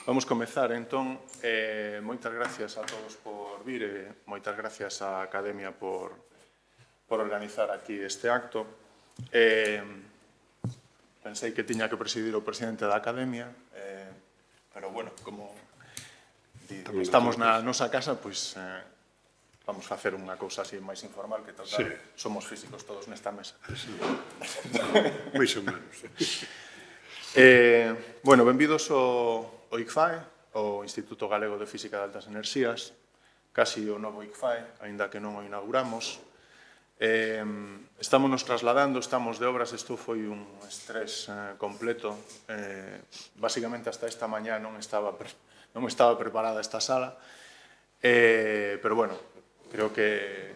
Vamos comezar, entón. Moitas gracias a todos por vir e moitas gracias á Academia por organizar aquí este acto. Pensei que tiña que presidir o presidente da Academia, pero, bueno, como estamos na nosa casa, pois vamos facer unha cousa así máis informal, que total somos físicos todos nesta mesa. Mais ou menos. Bueno, benvidos ao ICFAE, o Instituto Galego de Física de Altas Enerxías, casi o novo ICFAE, aínda que non o inauguramos. Estamos nos trasladando, estamos de obras, isto foi un estrés completo. Básicamente, hasta esta mañá non estaba preparada esta sala, pero, bueno, creo que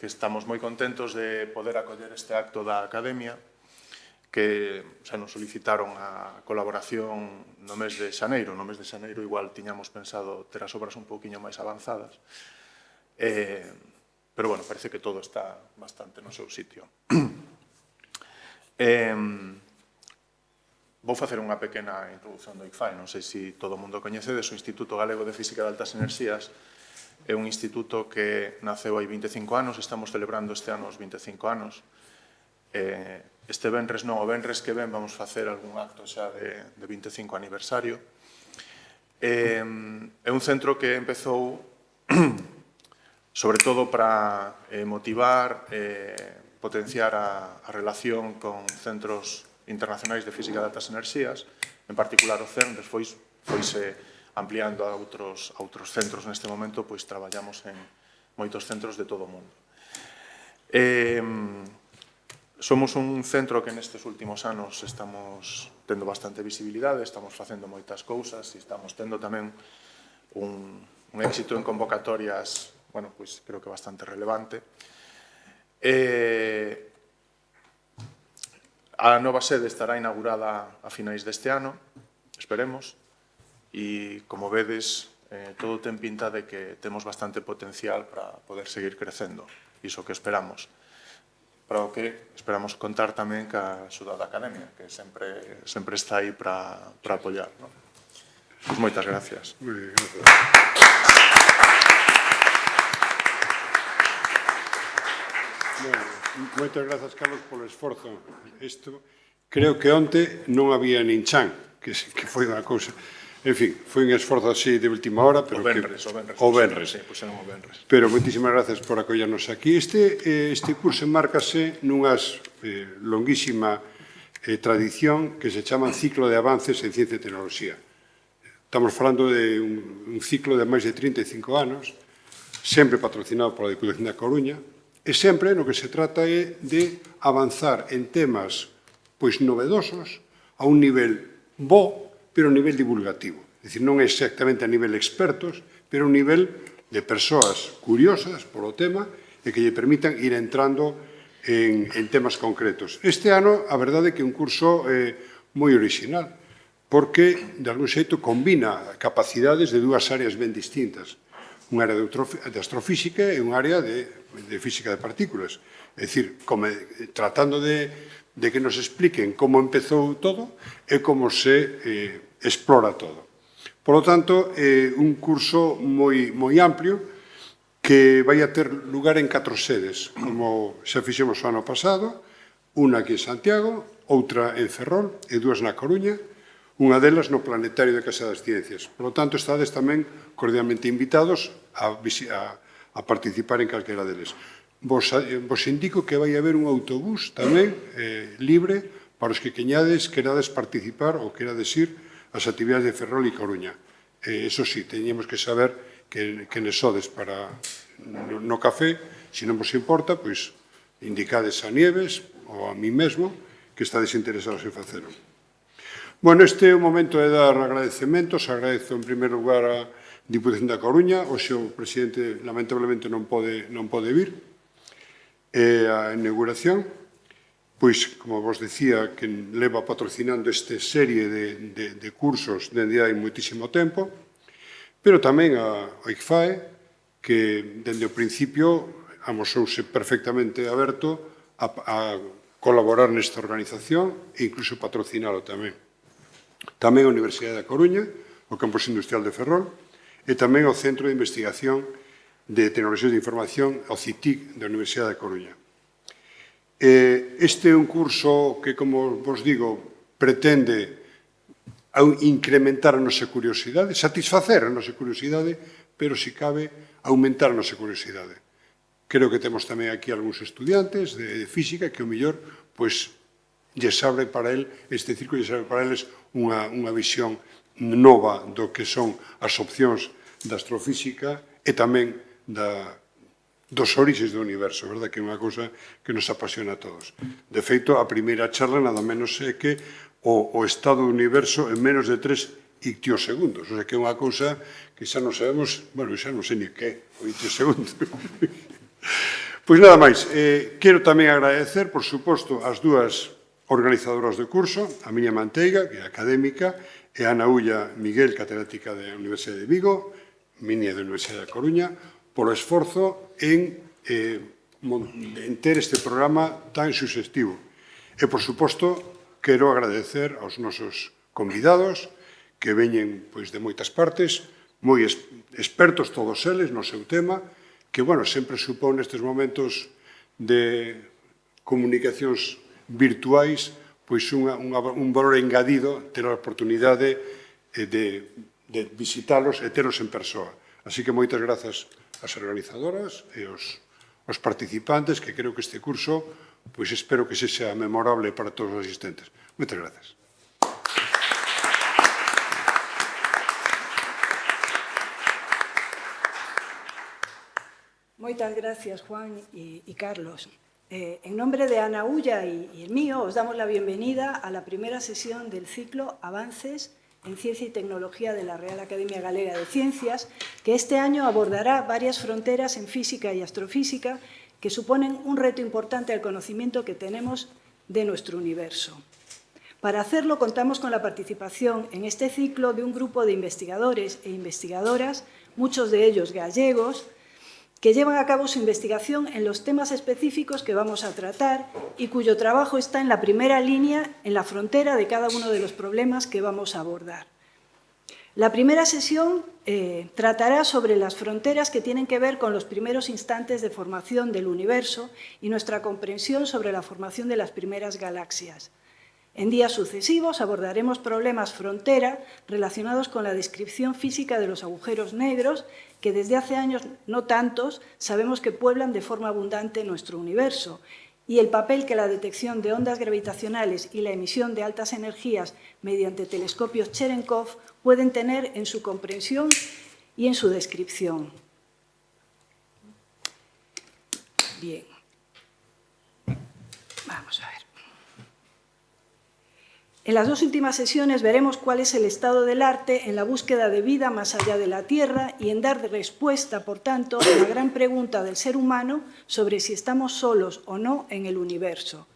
estamos moi contentos de poder acoller este acto da Academia, que xa nos solicitaron a colaboración no mes de xaneiro. No mes de xaneiro igual tiñamos pensado ter as obras un pouquiño máis avanzadas, pero, bueno, parece que todo está bastante no seu sitio. Vou facer unha pequena introducción do ICFAE. Non sei se todo o mundo coñecedes. O Instituto Galego de Física de Altas Enerxías é un instituto que naceu hai 25 anos. Estamos celebrando este ano os 25 anos. Este venres non, o venres que ven vamos facer algún acto xa de 25 aniversario. É un centro que empezou sobre todo para motivar, potenciar a relación con centros internacionais de física de altas enerxías, en particular o CERN. Despois foise ampliando a outros centros. Neste momento, pois, traballamos en moitos centros de todo o mundo. Somos un centro que nestes últimos anos estamos tendo bastante visibilidade, estamos facendo moitas cousas e estamos tendo tamén un éxito en convocatorias, bueno, pois creo que bastante relevante. A nova sede estará inaugurada a finais deste ano, esperemos, e, como vedes, todo ten pinta de que temos bastante potencial para poder seguir crecendo, iso que esperamos. Para o que esperamos contar tamén ca axuda da Academia, que sempre está aí para apoiar. Pois moitas gracias. Moitas grazas, Carlos, polo esforzo. Isto, creo que onte non había nin chan, que foi unha cousa. En fin, foi un esforzo así de última hora, pero o venres. Sí, puxeron o venres. Pero moitísimas grazas por acollarnos aquí. Este curso enmárcase nunha longuísima tradición que se chama Ciclo de Avances en Ciencia e Tecnoloxía. Estamos falando de un ciclo de máis de 35 anos, sempre patrocinado pola Deputación da Coruña, e sempre no que se trata é de avanzar en temas pois novedosos a un nivel bo, pero a nivel divulgativo. É dicir, non exactamente a nivel expertos, pero a un nivel de persoas curiosas polo tema e que lle permitan ir entrando en temas concretos. Este ano, a verdade é que é un curso moi original, porque, de algún xeito, combina capacidades de dúas áreas ben distintas. Unha área de astrofísica e unha área de física de partículas. É dicir, tratando de que nos expliquen como empezou todo e como se explora todo. Por lo tanto, é un curso moi amplio que vai a ter lugar en 4 sedes, como xa fixemos o ano pasado, unha aquí en Santiago, outra en Ferrol e 2 na Coruña, unha delas no Planetario de Casa das Ciencias. Por lo tanto, estades tamén cordialmente invitados a participar en calquera deles. Vos indico que vai haber un autobús tamén libre para os que querades participar ou querades ir ás actividades de Ferrol e Coruña. Eso sí, teníamos que saber que nes sodes para no café. Se non vos importa, pois indicades a Nieves ou a mí mesmo que estades interesados en facelo. Bueno, este é o momento de dar agradecementos. Agradezo en primeiro lugar a Diputación da Coruña. Hoxe o presidente lamentablemente non pode vir. A inauguración, pois, como vos decía, que leva patrocinando esta serie de cursos dende hai moitísimo tempo, pero tamén a ICFAE, que dende o principio amosouse perfectamente aberto a colaborar nesta organización e incluso patrocinalo tamén. Tamén a Universidade da Coruña, o Campus Industrial de Ferrol, e tamén o Centro de Investigación de Tecnoloxías de Información, o CITIC, da Universidade da Coruña. Este é un curso que, como vos digo, pretende incrementar a nosa curiosidade, satisfacer a nosa curiosidade, pero, se cabe, aumentar a nosa curiosidade. Creo que temos tamén aquí algúns estudiantes de física que, o mellor, pois, lles abre para este círculo, lles abre para eles unha visión nova do que son as opcións da astrofísica e tamén dos orixes do universo, verdad? Que é unha cousa que nos apasiona a todos. De feito, a primeira charla nada menos é que o estado do universo en menos de 3 ictiosegundos. O sea, que é unha cousa que xa non sabemos, bueno, xa non sei ni que o ictiosegundo. Pois nada máis, quero tamén agradecer, por suposto, as dúas organizadoras do curso, a Miña Manteiga, que é académica, e a Ana Ulla Miguel, catedrática da Universidade de Vigo, Miña da Universidade da Coruña, polo esforzo en ter este programa tan suxestivo. E, por suposto, quero agradecer aos nosos convidados que veñen de moitas partes, moi expertos todos eles no seu tema, que, bueno, sempre supón nestes momentos de comunicacións virtuais un valor engadido ter a oportunidade de visitalos e teros en persoa. Así que moitas grazas ás organizadoras e aos participantes, que creo que este curso, pois espero que sexa memorable para todos os asistentes. Moitas grazas. Moitas gracias, Juan y Carlos. En nombre de Ana Ulla y el mío, os damos la bienvenida a la primera sesión del ciclo Avances en Ciencia y Tecnología de la Real Academia Galega de Ciencias, que este año abordará varias fronteras en física y astrofísica que suponen un reto importante al conocimiento que tenemos de nuestro universo. Para hacerlo, contamos con la participación en este ciclo de un grupo de investigadores e investigadoras, muchos de ellos gallegos, que llevan a cabo su investigación en los temas específicos que vamos a tratar y cuyo trabajo está en la primera línea, en la frontera de cada uno de los problemas que vamos a abordar. La primera sesión tratará sobre las fronteras que tienen que ver con los primeros instantes de formación del universo y nuestra comprensión sobre la formación de las primeras galaxias. En días sucesivos abordaremos problemas frontera relacionados con la descripción física de los agujeros negros, que desde hace años, no tantos, sabemos que pueblan de forma abundante nuestro universo, y el papel que la detección de ondas gravitacionales y la emisión de altas energías mediante telescopios Cherenkov pueden tener en su comprensión y en su descripción. Bien. Vamos a ver. En las dos últimas sesiones veremos cuál es el estado del arte en la búsqueda de vida más allá de la Tierra y en dar respuesta, por tanto, a la gran pregunta del ser humano sobre si estamos solos o no en el universo.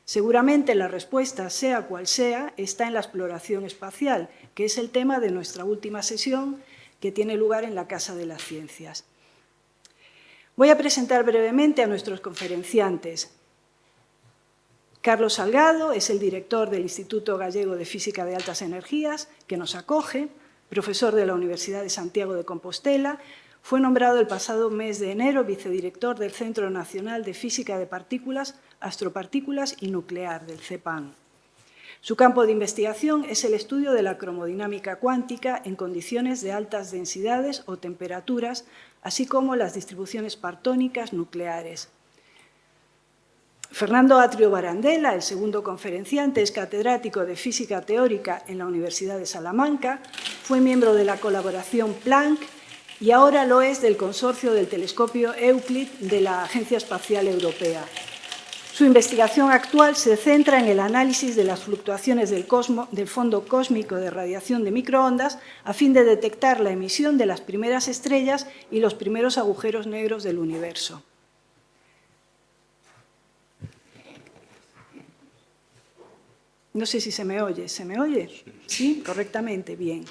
Seguramente la respuesta, sea cual sea, está en la exploración espacial, que es el tema de nuestra última sesión, que tiene lugar en la Casa de las Ciencias. Voy a presentar brevemente a nuestros conferenciantes. Carlos Salgado es el director del Instituto Gallego de Física de Altas Energías, que nos acoge, profesor de la Universidad de Santiago de Compostela. Fue nombrado el pasado mes de enero vicedirector del Centro Nacional de Física de Partículas, Astropartículas y Nuclear, del CEPAN. Su campo de investigación es el estudio de la cromodinámica cuántica en condiciones de altas densidades o temperaturas, así como las distribuciones partónicas nucleares. Fernando Atrio Barandela, el segundo conferenciante, es catedrático de Física Teórica en la Universidad de Salamanca, fue miembro de la colaboración Planck y ahora lo es del consorcio del telescopio Euclid de la Agencia Espacial Europea. Su investigación actual se centra en el análisis de las fluctuaciones del fondo cósmico de radiación de microondas a fin de detectar la emisión de las primeras estrellas y los primeros agujeros negros del universo. No sé si se me oye. ¿Se me oye? Sí, correctamente, bien.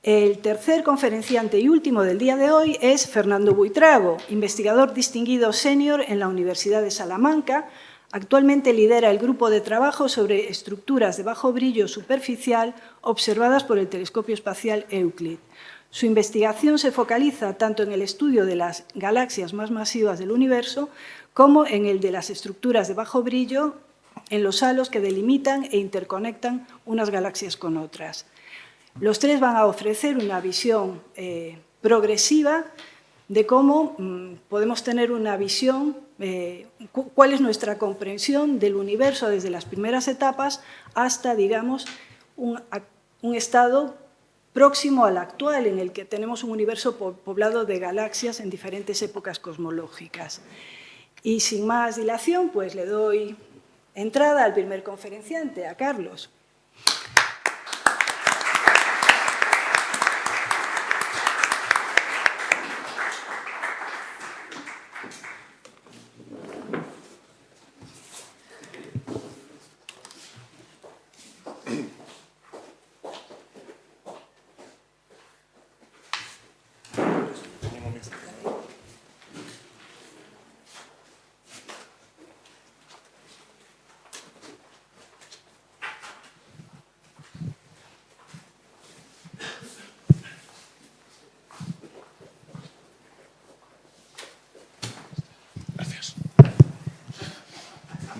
El tercer conferenciante y último del día de hoy es Fernando Buitrago, investigador distinguido senior en la Universidad de Salamanca, Actualmente lidera el grupo de trabajo sobre estructuras de bajo brillo superficial observadas por el telescopio espacial Euclid. Su investigación se focaliza tanto en el estudio de las galaxias más masivas del universo como en el de las estructuras de bajo brillo en los halos que delimitan e interconectan unas galaxias con otras. Los tres van a ofrecer una visión progresiva de cómo podemos tener una visión, cuál es nuestra comprensión del universo desde las primeras etapas hasta, digamos, un estado próximo al actual, en el que tenemos un universo poblado de galaxias en diferentes épocas cosmológicas. Y sin más dilación, pues le doy entrada al primer conferenciante, a Carlos.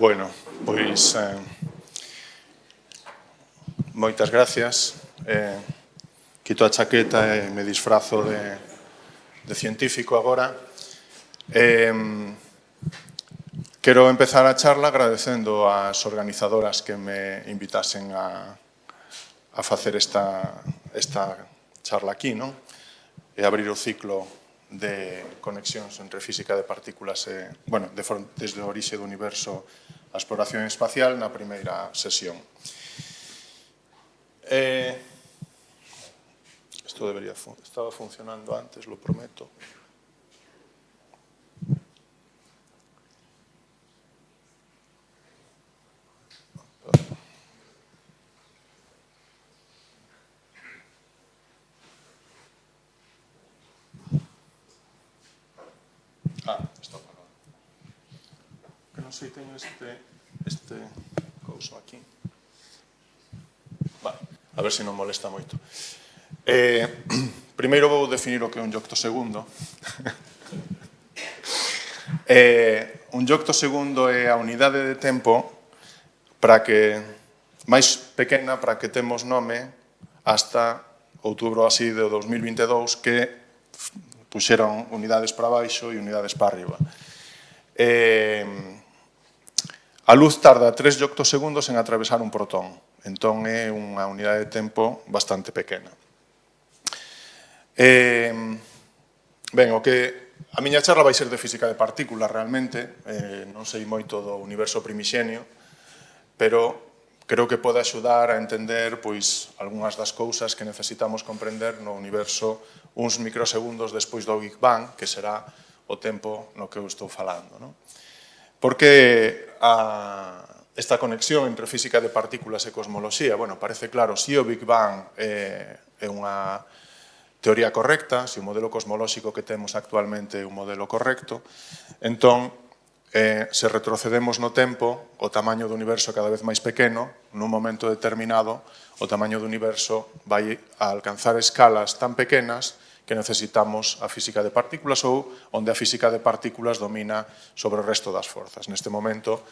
Bueno, pois moitas gracias. Quito a chaqueta e me disfrazo de científico agora. Quero empezar a charla agradecendo ás organizadoras que me invitasen a facer esta charla aquí, non? E abrir o ciclo de conexións entre física de partículas e, bueno, desde o orixe do universo a exploración espacial na primeira sesión. Isto estaba funcionando antes, lo prometo. Está apagado. Que non sei, teño este couso aquí. Vale, a ver se non molesta moito. Primeiro vou definir o que é un yoctosegundo. Un yoctosegundo é a unidade de tempo máis pequena para que temos nome hasta outubro así de 2022, que puxeron unidades para baixo e unidades para arriba. A luz tarda 3 yoctosegundos en atravesar un protón, entón é unha unidade de tempo bastante pequena. Ben, a miña charla vai ser de física de partículas realmente, non sei moito do universo primixenio, pero creo que pode axudar a entender pois algunhas das cousas que necesitamos comprender no universo uns microsegundos despois do Big Bang, que será o tempo no que eu estou falando, non? Porque esta conexión entre física de partículas e cosmoloxía, bueno, parece claro, se o Big Bang é unha teoría correcta, se o modelo cosmolóxico que temos actualmente é un modelo correcto, entón, se retrocedemos no tempo, o tamaño do universo é cada vez máis pequeno, nun momento determinado, o tamaño do universo vai a alcanzar escalas tan pequenas que necesitamos a física de partículas ou onde a física de partículas domina sobre o resto das forzas. Neste momento,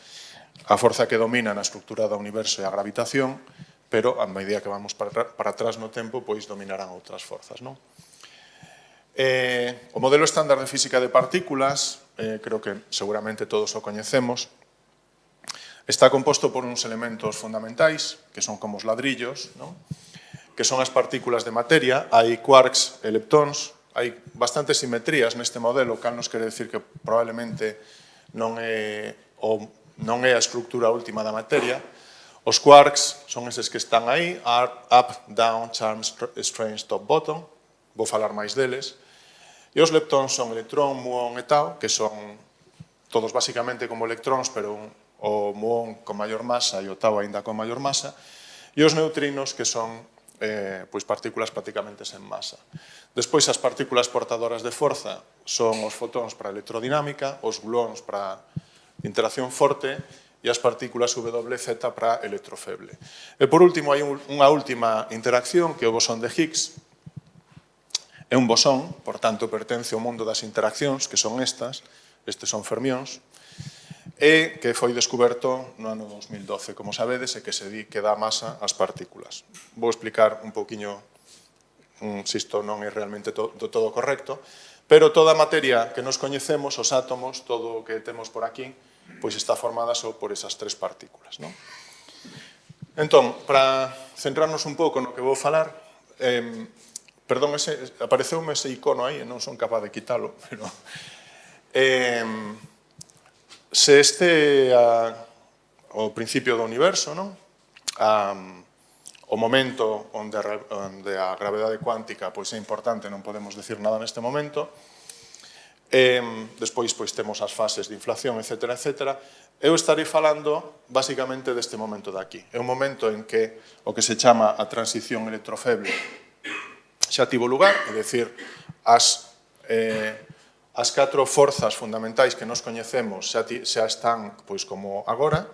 a forza que domina na estructura do universo é a gravitación, pero a medida que vamos para atrás no tempo, pois dominarán outras forzas, non? O modelo estándar de física de partículas, creo que seguramente todos o coñecemos, está composto por uns elementos fundamentais, que son como os ladrillos, non? Que son as partículas de materia, hai quarks e leptóns, hai bastantes simetrías neste modelo, cal nos quere decir que probablemente non é a estructura última da materia. Os quarks son eses que están aí, up, down, charm, strange, top, bottom, vou falar máis deles. E os leptóns son electrón, muón e tau, que son todos basicamente como electróns, pero o muón con maior masa e o tau aínda con maior masa. E os neutrinos, que son pois partículas prácticamente sen masa. Despois, as partículas portadoras de forza son os fotóns para a electrodinámica, os gluóns para interacción forte e as partículas WZ para electrofeble. E por último, hai unha última interacción que é o bosón de Higgs. É un bosón, por tanto, pertence ao mundo das interaccións, que son estes son fermións, e que foi descoberto no ano 2012, como sabedes, e que se di que dá masa ás partículas. Vou explicar un pouquiño se isto non é realmente todo correcto, pero toda a materia que nos coñecemos, os átomos, todo o que temos por aquí, pois está formada só por esas tres partículas. Non? Entón, para centrarnos un pouco no que vou falar, perdón, apareceume ese icono aí e non son capaz de quitalo, pero se este o principio do universo, non? O momento onde a gravedade cuántica pois é importante, non podemos decir nada neste momento. Despois pois temos as fases de inflación, etc. Eu estarei falando basicamente deste momento de aquí. É un momento en que o que se chama a transición electrofeble xa tivo lugar, é dicir, as 4 forzas fundamentais que nos coñecemos xa están pois como agora.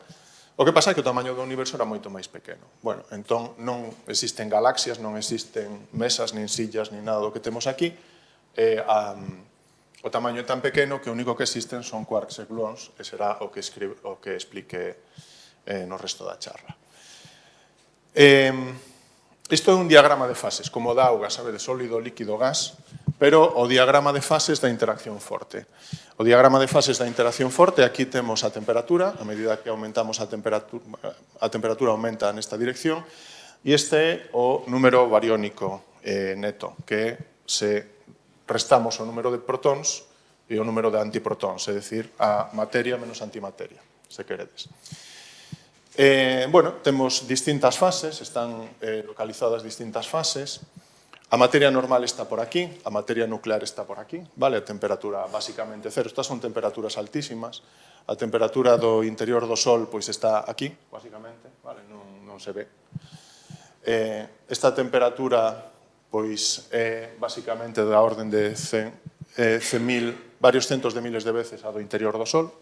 O que pasa é que o tamaño do universo era moito máis pequeno. Bueno, entón non existen galaxias, non existen mesas, nin sillas, nin nada do que temos aquí. O tamaño é tan pequeno que o único que existen son quarks e gluons, e será o que explique no resto da charla. Isto é un diagrama de fases, como da auga, sabe, de sólido, líquido, gas, pero o diagrama de fases da interacción forte. O diagrama de fases da interacción forte, aquí temos a temperatura, a medida que aumentamos a temperatura aumenta nesta dirección, e este é o número bariónico neto, que se restamos o número de protóns e o número de antiprotóns, é dicir, a materia menos antimateria, se queredes. Bueno, temos distintas fases, están localizadas distintas fases. A materia normal está por aquí, a materia nuclear está por aquí, vale? A temperatura basicamente cero. Estas son temperaturas altísimas. A temperatura do interior do Sol pois está aquí, basicamente, vale? Non se ve. Esta temperatura pois é basicamente da orden de varios centos de miles de veces a do interior do Sol.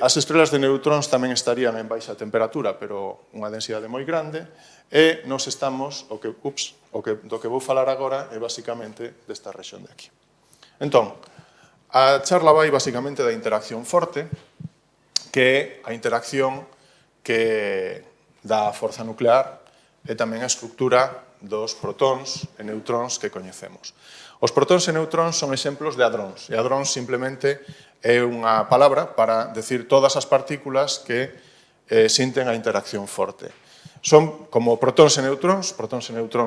As estrelas de neutróns tamén estarían en baixa temperatura, pero unha densidade moi grande, e nos estamos, do que vou falar agora é basicamente desta rexión de aquí. Entón, a charla vai basicamente da interacción forte, que é a interacción que dá a forza nuclear e tamén a estructura dos protóns e neutróns que coñecemos. Os protóns e neutróns son exemplos de hadróns, e hadróns simplemente é unha palabra para decir todas as partículas que sinten a interacción forte. Son como protóns e neutróns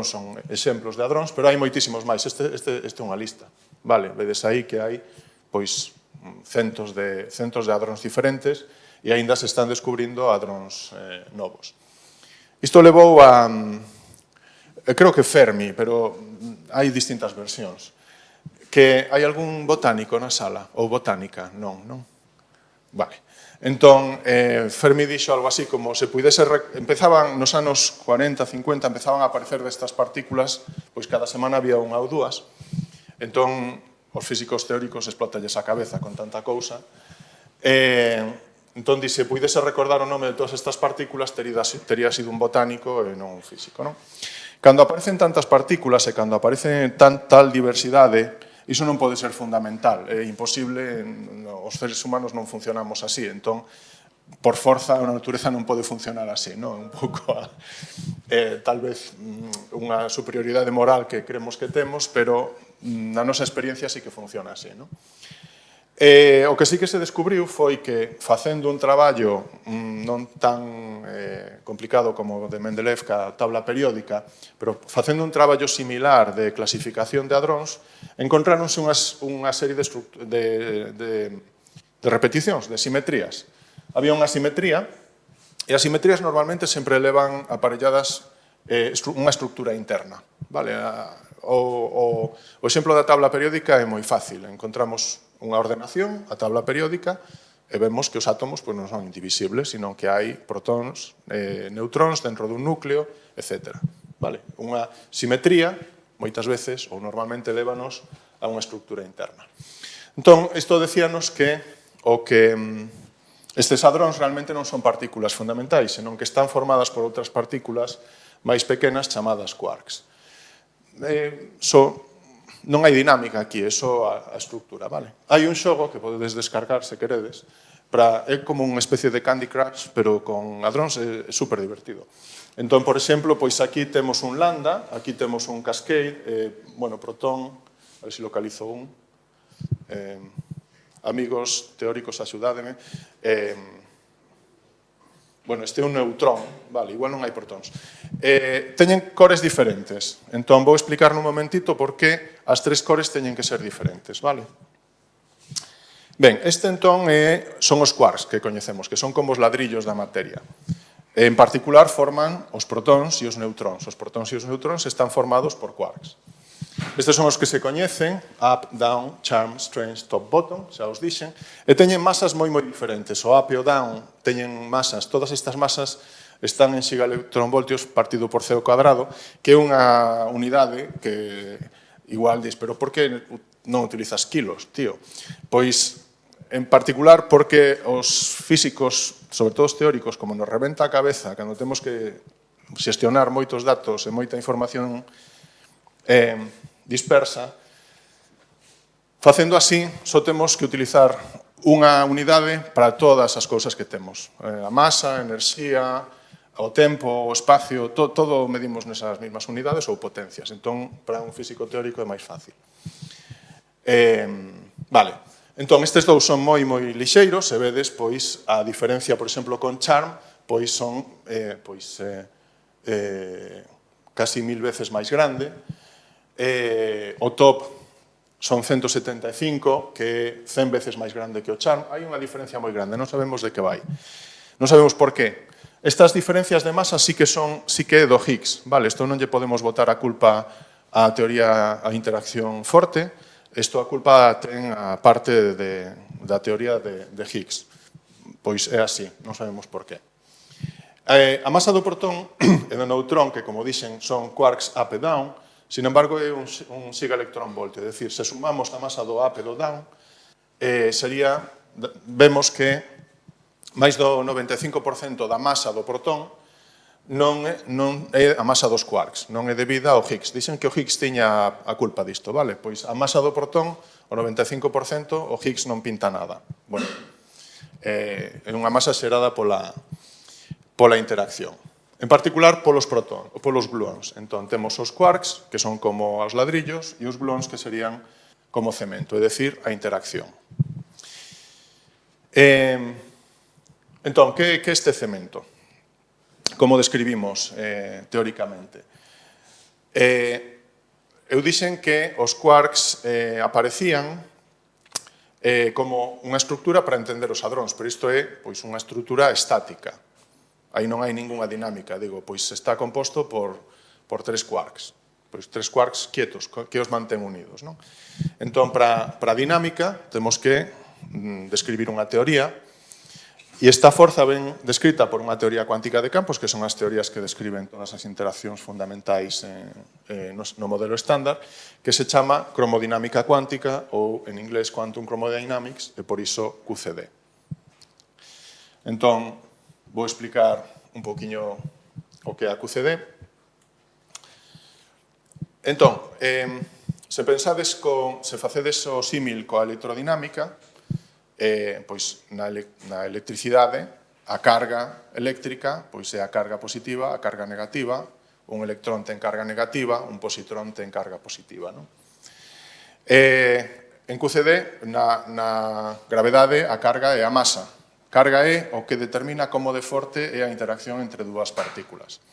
son exemplos de hadróns, pero hai moitísimos máis. Este é unha lista, vale? Vedes aí que hai pois centos de hadróns diferentes e aínda se están descubrindo hadróns novos. Isto levou a creo que Fermi, pero hai distintas versións. Que hai algún botánico na sala? Ou botánica? Non, non? Vale. Entón, Fermi dixo algo así como se puidese... Empezaban nos anos 40, 50, empezaban a aparecer destas partículas, pois cada semana había unha ou dúas. Entón, os físicos teóricos explotalles a cabeza con tanta cousa. Entón, se puidese recordar o nome de todas estas partículas, tería sido un botánico e non un físico, non? Cando aparecen tantas partículas e cando aparece tal diversidade, iso non pode ser fundamental, é imposible, os seres humanos non funcionamos así, entón, por forza, a natureza non pode funcionar así, non? Un pouco, tal vez, unha superioridade moral que creemos que temos, pero na nosa experiencia sí que funciona así, non? O que sí que se descubriu foi que facendo un traballo non tan complicado como o de Mendeleev ca tabla periódica, pero facendo un traballo similar de clasificación de hadróns, encontráronse unha serie de repeticións, de simetrías. Había unha simetría, e as simetrías normalmente sempre levan aparelladas unha estructura interna. Vale? O exemplo da tabla periódica é moi fácil. Encontramos unha ordenación, a tabla periódica, e vemos que os átomos non son indivisibles, sino que hai protóns, neutróns dentro dun núcleo, etc. Vale? Unha simetría, moitas veces, ou normalmente, lévanos a unha estructura interna. Entón, isto decíanos que o que Estes hadróns realmente non son partículas fundamentais, senón que están formadas por outras partículas máis pequenas chamadas quarks. Non hai dinámica aquí, é só a estructura, vale? Hai un xogo que podedes descargar se queredes, é como unha especie de Candy Crush, pero con hadróns é super divertido. Entón, por exemplo, pois aquí temos un lambda, aquí temos un cascade, protón, a ver se localizo un, amigos teóricos, axudádeme. Este é un neutrón, vale, igual non hai protóns. Teñen cores diferentes, entón vou explicar nun momentito por que as tres cores teñen que ser diferentes, vale? Ben, entón son os quarks que coñecemos, que son como os ladrillos da materia. En particular forman os protóns e os neutróns. Os protóns e os neutróns están formados por quarks. Estes son os que se coñecen, up, down, charm, strange, top, bottom, xa os dixen, e teñen masas moi diferentes. O up e o down teñen masas, todas estas masas están en gigaelectronvoltios partido por C ao cuadrado, que é unha unidade que igual dis, pero por que non utilizas kilos, tío? Pois, en particular, porque os físicos, sobre todo os teóricos, como nos rebenta a cabeza, cando temos que xestionar moitos datos e moita información dispersa, facendo así, só temos que utilizar unha unidade para todas as cousas que temos. A masa, a enerxía, o tempo, o espacio, todo medimos nesas mesmas unidades ou potencias. Entón, para un físico teórico é máis fácil. Vale. Entón, estes dous son moi lixeiros, e vedes, pois, a diferencia, por exemplo, con charm, pois son casi 1000 veces máis grande. O top son 175, que é 100 veces máis grande que o charm. Hai unha diferencia moi grande, non sabemos de que vai. Non sabemos por qué. Estas diferencias de masa sí que é do Higgs, vale? Isto non lle podemos botar a culpa á teoría a interacción forte, isto a culpa ten a parte da teoría de Higgs. Pois é así, non sabemos por qué. A masa do protón e do neutrón, que como dixen son quarks up e down, sin embargo, é un gigaelectronvoltio, é dicir, se sumamos a masa do up e do down, vemos que máis do 95% da masa do protón non é a masa dos quarks, non é debida ao Higgs. Dixen que o Higgs tiña a culpa disto, vale? Pois a masa do protón, o 95%, o Higgs non pinta nada. Bueno, é unha masa xerada pola interacción. En particular, polos gluons. Entón, temos os quarks, que son como os ladrillos, e os gluons, que serían como cemento, é dicir, a interacción. Entón, que é este cemento? Como describimos teóricamente? Eu dixen que os quarks aparecían como unha estructura para entender os hadróns, pero isto é unha estructura estática. Aí non hai ningunha dinámica, digo, pois está composto por tres quarks. Pois tres quarks quietos, que os mantén unidos, non? Entón, para a dinámica, temos que describir unha teoría, e esta forza ben descrita por unha teoría cuántica de campos, que son as teorías que describen todas as interaccións fundamentais no modelo estándar, que se chama cromodinámica cuántica, ou en inglés Quantum Chromodynamics, e por iso QCD. Entón, vou explicar un poquinho o que é a QCD. Entón, se facedes o símil coa electrodinámica, pois na electricidade, a carga eléctrica pois é a carga positiva, a carga negativa, un electrón ten carga negativa, un positrón ten carga positiva. En QCD, na gravedade, a carga é a masa. Carga é o que determina como de forte é a interacción entre dúas partículas.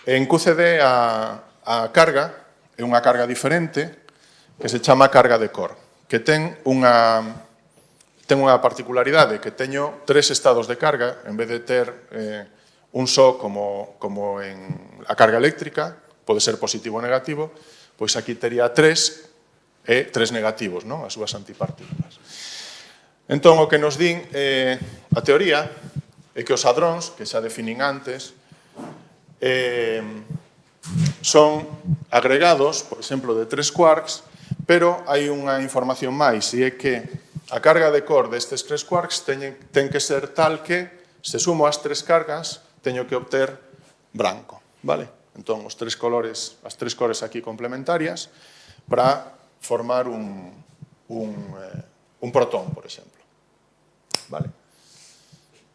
En QCD, a carga é unha carga diferente que se chama carga de Corr, que ten unha particularidade, que teño tres estados de carga, en vez de ter un só como en a carga eléctrica, pode ser positivo ou negativo, pois aquí tería tres e tres negativos, as súas antipartículas. Entón, o que nos din a teoría é que os hadróns, que xa definín antes, son agregados, por exemplo, de tres quarks, pero hai unha información máis, e é que a carga de Core destes 3 quarks ten que ser tal que, se sumo as 3 cargas, teño que obter branco, vale? Entón, as 3 cores aquí complementarias para formar un protón, por exemplo. Vale?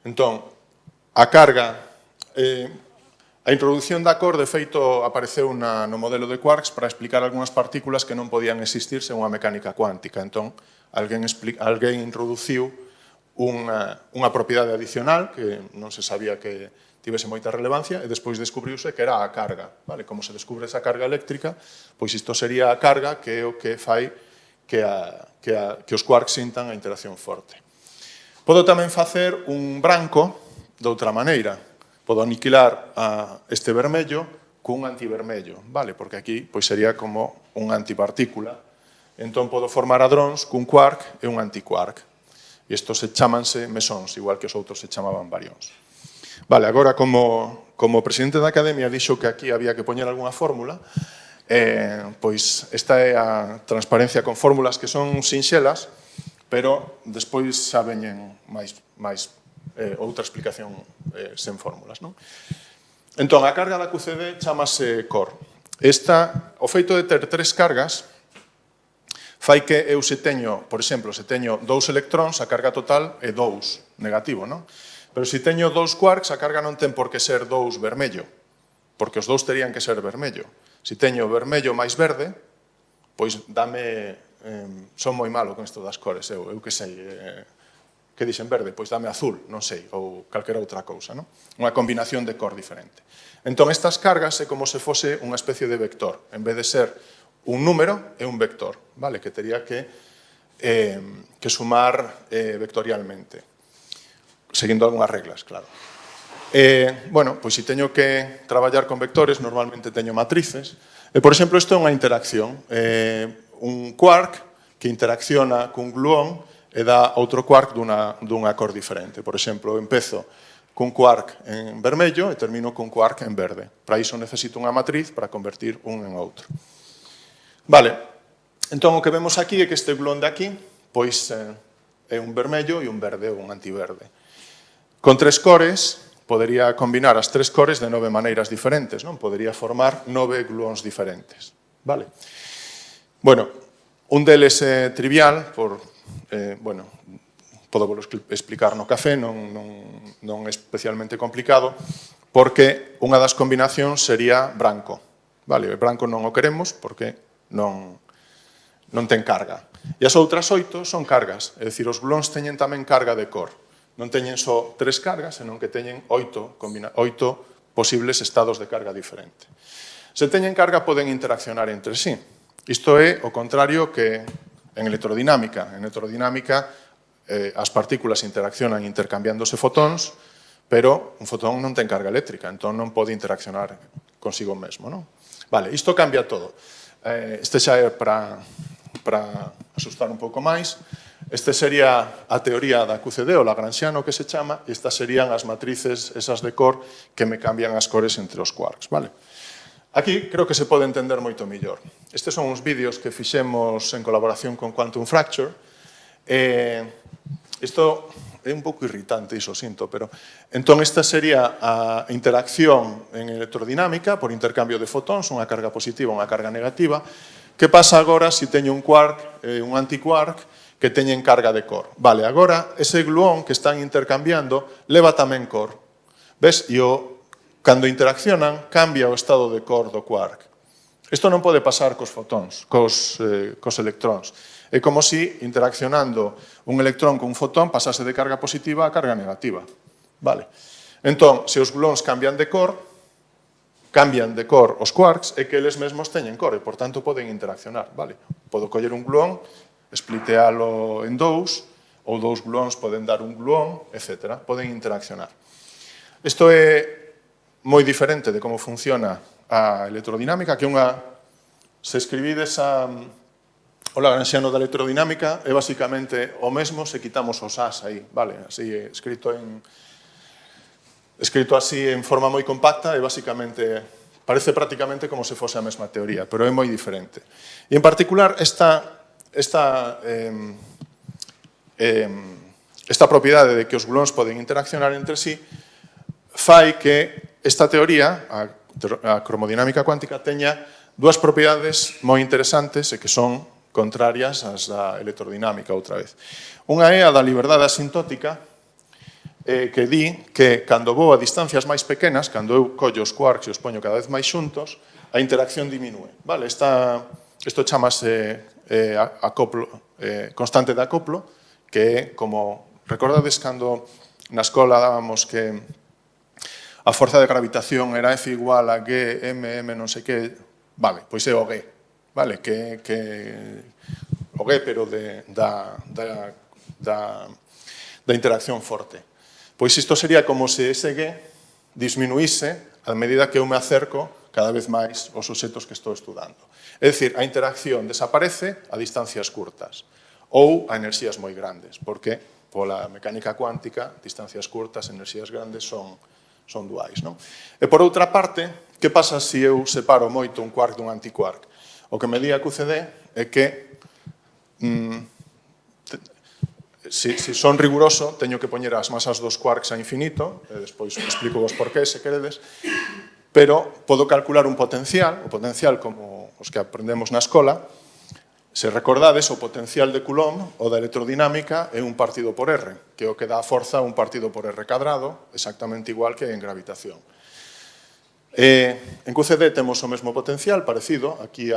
Entón, a carga... A introducción da Core, de feito, apareceu no modelo de quarks para explicar algunhas partículas que non podían existir sen unha mecánica cuántica. Entón, alguén introduciu unha propiedade adicional que non se sabía que tivese moita relevancia e despois descubriuse que era a carga. Vale? Como se descubre esa carga eléctrica, pois isto sería a carga que é o que fai que os quarks sintan a interacción forte. Podo tamén facer un branco de outra maneira. Podo aniquilar este vermello cun antivermello, vale? Porque aquí pois sería como unha antipartícula. Entón, podo formar hadróns cun quark e un antiquark. E estos chamanse mesóns, igual que os outros se chamaban baryóns. Vale, agora, como presidente da Academia dixo que aquí había que poñer algunha fórmula, pois esta é a transparencia con fórmulas que son sinxelas, pero despois xa veñen máis outra explicación sen fórmulas. Non? Entón, a carga da QCD chamase Core. O feito de ter 3 cargas fai que eu se teño, por exemplo, se teño 2 electróns, a carga total é 2 negativo, non? Pero se teño 2 quarks, a carga non ten por que ser 2 vermello, porque os 2 terían que ser vermello. Se teño vermello máis verde, pois dame... Son moi malo con isto das cores, eu que sei... Que dixen verde? Pois dame azul, non sei, ou calquera outra cousa, non? Unha combinación de cor diferente. Entón, estas cargas é como se fose unha especie de vector. En vez de ser un número, é un vector, vale? Que tería que sumar vectorialmente, seguindo algunhas reglas, claro. Bueno, pois se teño que traballar con vectores, normalmente teño matrices. Por exemplo, isto é unha interacción. Un quark que interacciona cun gluón e dá outro quark dunha cor diferente. Por exemplo, empezo cun quark en vermello e termino cun quark en verde. Para iso necesito unha matriz para convertir un en outro. Vale, entón o que vemos aquí é que este gluón de aquí pois é un vermello e un verde ou un antiverde. Con 3 cores, podería combinar as 3 cores de 9 maneiras diferentes, non? Podería formar 9 gluóns diferentes. Vale? Bueno, un deles é trivial, bueno, podo explicar no café, non é especialmente complicado, porque unha das combinacións sería branco. Vale, o branco non o queremos porque non ten carga. E as outras 8 son cargas, é dicir, os gluóns teñen tamén carga de Core. Non teñen só 3 cargas, senón que teñen 8 posibles estados de carga diferente. Se teñen carga, poden interaccionar entre sí. Isto é o contrario que en electrodinámica. En electrodinámica, as partículas interaccionan intercambiándose fotóns, pero un fotón non ten carga eléctrica, entón non pode interaccionar consigo mesmo. Non? Vale, isto cambia todo. Este xa é para asustar un pouco máis. Este sería a teoría da QCD, o lagranxiano que se chama, e estas serían as matrices, esas de Core, que me cambian as cores entre os quarks. Vale? Aquí creo que se pode entender moito mellor. Estes son uns vídeos que fixemos en colaboración con Quantum Fracture. Isto é un pouco irritante, iso sinto, pero... Entón, esta sería a interacción en electrodinámica por intercambio de fotóns, unha carga positiva, unha carga negativa. Que pasa agora se teño un quark e un antiquark que teñen carga de Core? Vale, agora ese gluón que están intercambiando leva tamén Core. Ves? E cando interaccionan, cambia o estado de Core do quark. Isto non pode pasar cos fotóns, cos electróns. É como se, interaccionando un electrón con un fotón, pasase de carga positiva a carga negativa. Vale. Entón, se os gluóns cambian de Core os quarks, é que eles mesmos teñen Core, e, por tanto, poden interaccionar. Vale. Podo coller un gluón, splitealo en 2, ou 2 gluóns poden dar un gluón, etc. Poden interaccionar. Isto é moi diferente de como funciona a electrodinámica, que se escribides o lagranxiano da electrodinámica, é basicamente o mesmo se quitamos os as aí, vale? Así, escrito así en forma moi compacta, e basicamente parece prácticamente como se fose a mesma teoría, pero é moi diferente. E en particular, esta esta propiedade de que os gluóns poden interaccionar entre sí fai que esta teoría, a cromodinámica cuántica, teña dúas propiedades moi interesantes e que son contrarias ás da electrodinámica outra vez. Unha é a da liberdade asintótica, que di que cando vou a distancias máis pequenas, cando eu collo os quarks e os poño cada vez máis xuntos, a interacción diminúe. Vale? Isto chamase constante de acoplo, que é como, recordades cando na escola dábamos que a forza de gravitación era F igual a G, M non sei que, vale, pois é o G, vale, que o G, pero da interacción forte. Pois isto sería como se ese G disminuíse a medida que eu me acerco cada vez máis aos obxectos que estou estudando. É dicir, a interacción desaparece a distancias curtas ou a enerxías moi grandes, porque pola mecánica cuántica, distancias curtas, enerxías grandes son duais. Non? E por outra parte, que pasa se eu separo moito un quark dun antiquark? O que me di a QCD é que se son riguroso, teño que poñer as masas dos quarks a infinito, e despois explico vos por qué, se queredes, pero podo calcular un potencial, o potencial como os que aprendemos na escola. Se recordades, o potencial de Coulomb, o da electrodinámica, é un partido por R, que é o que dá a forza un partido por R cadrado, exactamente igual que en gravitación. En QCD temos o mesmo potencial, parecido, aquí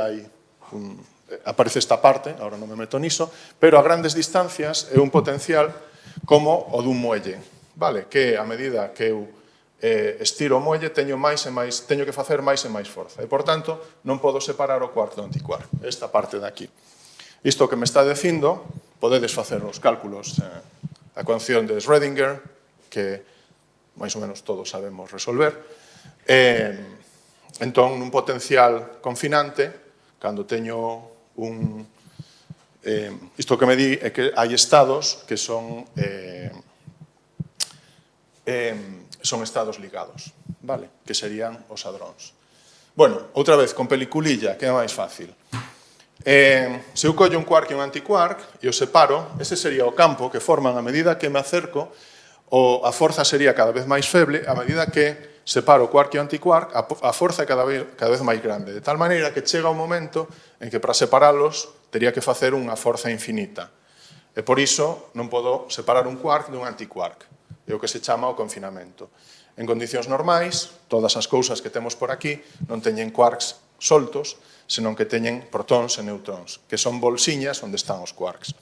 aparece esta parte, agora non me meto niso, pero a grandes distancias é un potencial como o dun muelle, vale? Que a medida que eu estiro o muelle teño que facer máis e máis forza. E, por tanto, non podo separar o quark do antiquark, esta parte de aquí. Isto que me está dicindo, podedes facer os cálculos, a ecuación de Schrödinger, que máis ou menos todos sabemos resolver. Entón, nun potencial confinante, cando teño isto que me di é que hai estados que son estados ligados, vale? Que serían os hadróns. Bueno, outra vez, con peliculilla, que é máis fácil. Se eu collo un quark e un antiquark e os separo, ese sería o campo que forman a medida que me acerco, a forza sería cada vez máis feble, a medida que separo o quark e o antiquark, a forza é cada vez máis grande, de tal maneira que chega un momento en que para separalos tería que facer unha forza infinita. E por iso non podo separar un quark dun antiquark. É o que se chama o confinamento. En condicións normais, todas as cousas que temos por aquí non teñen quarks soltos, senón que teñen protóns e neutróns, que son bolsiñas onde están os quarks.